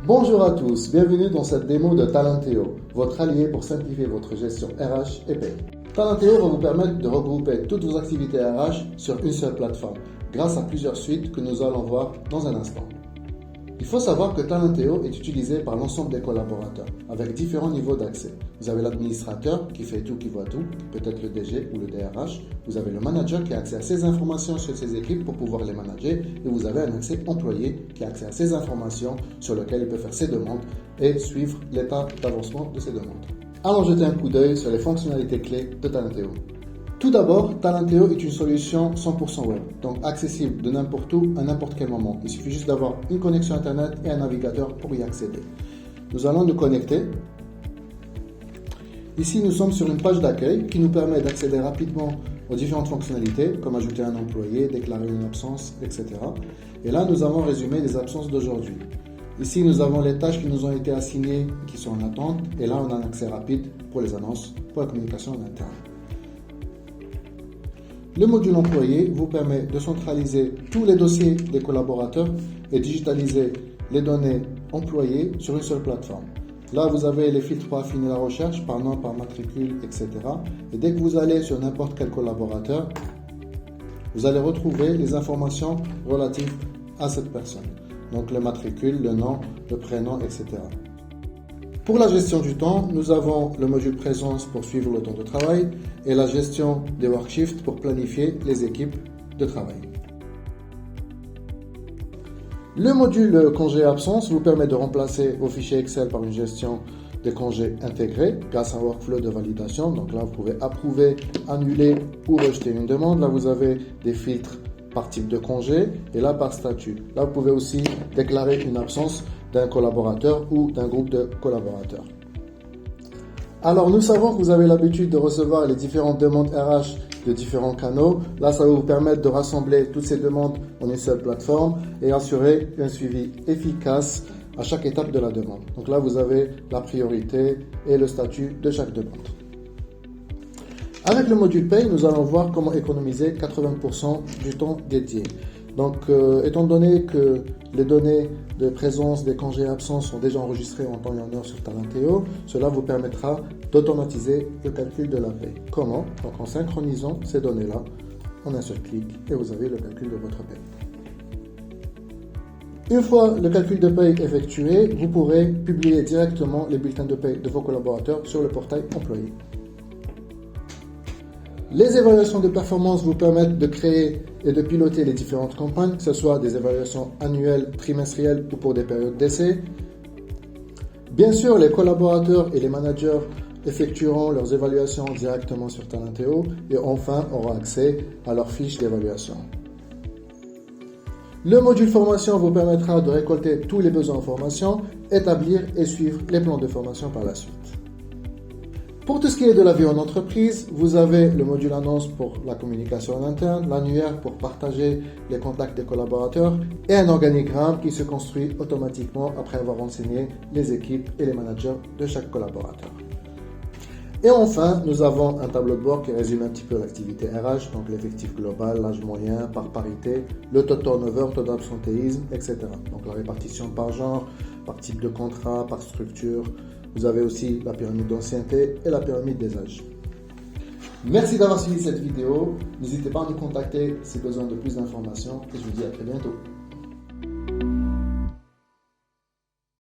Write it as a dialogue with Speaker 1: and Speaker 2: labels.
Speaker 1: Bonjour à tous, bienvenue dans cette démo de Talenteo, votre allié pour simplifier votre gestion RH et paie. Talenteo va vous permettre de regrouper toutes vos activités RH sur une seule plateforme, grâce à plusieurs suites que nous allons voir dans un instant. Il faut savoir que Talenteo est utilisé par l'ensemble des collaborateurs, avec différents niveaux d'accès. Vous avez l'administrateur qui fait tout, qui voit tout, peut-être le DG ou le DRH. Vous avez le manager qui a accès à ces informations sur ses équipes pour pouvoir les manager. Et vous avez un accès employé qui a accès à ces informations sur lesquelles il peut faire ses demandes et suivre l'état d'avancement de ses demandes. Allons jeter un coup d'œil sur les fonctionnalités clés de Talenteo. Tout d'abord, Talenteo est une solution 100% web, donc accessible de n'importe où, à n'importe quel moment. Il suffit juste d'avoir une connexion Internet et un navigateur pour y accéder. Nous allons nous connecter. Ici, nous sommes sur une page d'accueil qui nous permet d'accéder rapidement aux différentes fonctionnalités, comme ajouter un employé, déclarer une absence, etc. Et là, nous avons résumé les absences d'aujourd'hui. Ici, nous avons les tâches qui nous ont été assignées et qui sont en attente. Et là, on a un accès rapide pour les annonces, pour la communication en interne. Le module employé vous permet de centraliser tous les dossiers des collaborateurs et digitaliser les données employées sur une seule plateforme. Là, vous avez les filtres pour affiner la recherche par nom, par matricule, etc. Et dès que vous allez sur n'importe quel collaborateur, vous allez retrouver les informations relatives à cette personne. Donc le matricule, le nom, le prénom, etc. Pour la gestion du temps, nous avons le module présence pour suivre le temps de travail et la gestion des workshifts pour planifier les équipes de travail. Le module congé absence vous permet de remplacer vos fichiers Excel par une gestion des congés intégrés grâce à un workflow de validation. Donc là, vous pouvez approuver, annuler ou rejeter une demande. Là, vous avez des filtres par type de congé et là par statut. Là, vous pouvez aussi déclarer une absence d'un collaborateur ou d'un groupe de collaborateurs. Alors, nous savons que vous avez l'habitude de recevoir les différentes demandes RH de différents canaux. Là, ça va vous permettre de rassembler toutes ces demandes en une seule plateforme et assurer un suivi efficace à chaque étape de la demande. Donc là, vous avez la priorité et le statut de chaque demande. Avec le module Paye, nous allons voir comment économiser 80% du temps dédié. Donc, étant donné que les données de présence des congés absents sont déjà enregistrées en temps et en heure sur Talenteo, cela vous permettra d'automatiser le calcul de la paye. Comment? Donc, en synchronisant ces données-là en un seul clic et vous avez le calcul de votre paye. Une fois le calcul de paye effectué, vous pourrez publier directement les bulletins de paye de vos collaborateurs sur le portail employé. Les évaluations de performance vous permettent de créer et de piloter les différentes campagnes, que ce soit des évaluations annuelles, trimestrielles ou pour des périodes d'essai. Bien sûr, les collaborateurs et les managers effectueront leurs évaluations directement sur Talenteo et enfin auront accès à leurs fiches d'évaluation. Le module formation vous permettra de récolter tous les besoins en formation, établir et suivre les plans de formation par la suite. Pour tout ce qui est de la vie en entreprise, vous avez le module annonce pour la communication en interne, l'annuaire pour partager les contacts des collaborateurs et un organigramme qui se construit automatiquement après avoir renseigné les équipes et les managers de chaque collaborateur. Et enfin, nous avons un tableau de bord qui résume un petit peu l'activité RH, donc l'effectif global, l'âge moyen, par parité, le taux de turnover, taux d'absentéisme, etc. Donc la répartition par genre, par type de contrat, par structure. Vous avez aussi la pyramide d'ancienneté et la pyramide des âges. Merci d'avoir suivi cette vidéo. N'hésitez pas à nous contacter si besoin de plus d'informations et je vous dis à très bientôt.